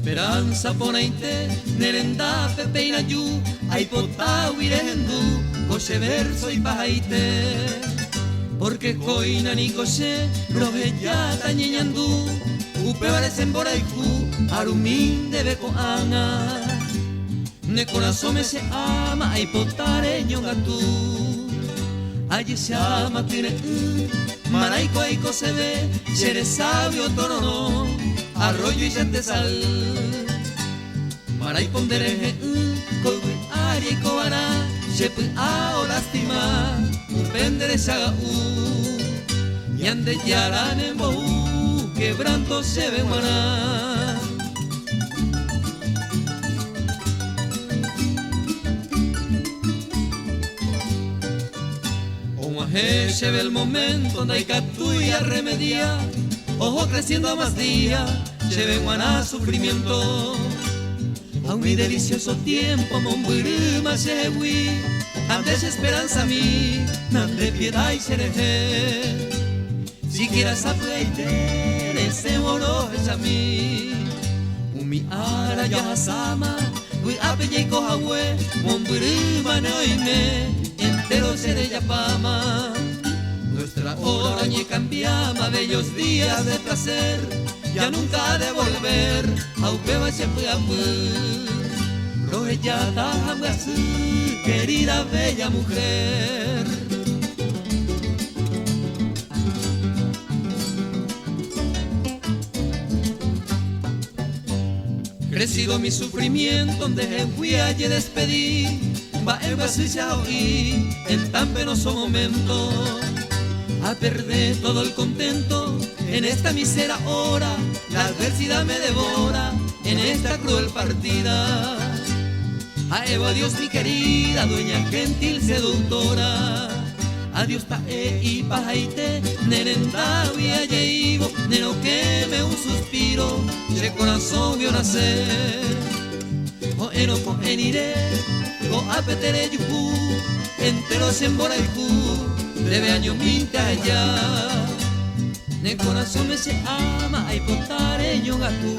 Esperanza ponaite, nerenda pepeina yu, aipota huirendu, coche verso y pajaite. Porque coina ni coche, roje ya tañeñandu, upe varecen boraiku, arumin de beco ana. Ne corazón me se ama, aipotare ñongatu. Allí se ama tiene maraico aiko se ve, chere sabio torono, arroyo y sal. Maray pondereje, kowe ari koana, shepu ao lastima, upendere saga yande yarane bohu, quebranto se ve guana. Se ve el momento donde hay catuya remedia, ojo creciendo más día, se ve guaná sufrimiento. A un mi delicioso tiempo, monburima se hui, antes esperanza mi, nande piedad y sereje. Si quieras aprender, ese moro es a mí. Umi ara ya sama, hui apelle y cojawe, monburima no oime, entero seré yapama. Nuestra hora ni cambiama, bellos días de placer, ya nunca ha de volver, aunque vaya a roje ya tahamgasu, querida bella mujer. Crecido mi sufrimiento, donde fui allí despedí, va el vasillao y en tan penoso momento. A perder todo el contento, en esta mísera hora, la adversidad me devora, en esta cruel partida. A Dios mi querida, dueña gentil seductora. Adiós tae y pajaite, nerenda y alleivo, neno que me un suspiro, de corazón vio nacer. O enoco eniré, o apetere yuhu, enteros en boraiku, debe años minta allá. Ne corazón me se ama, ay potare yo gatu.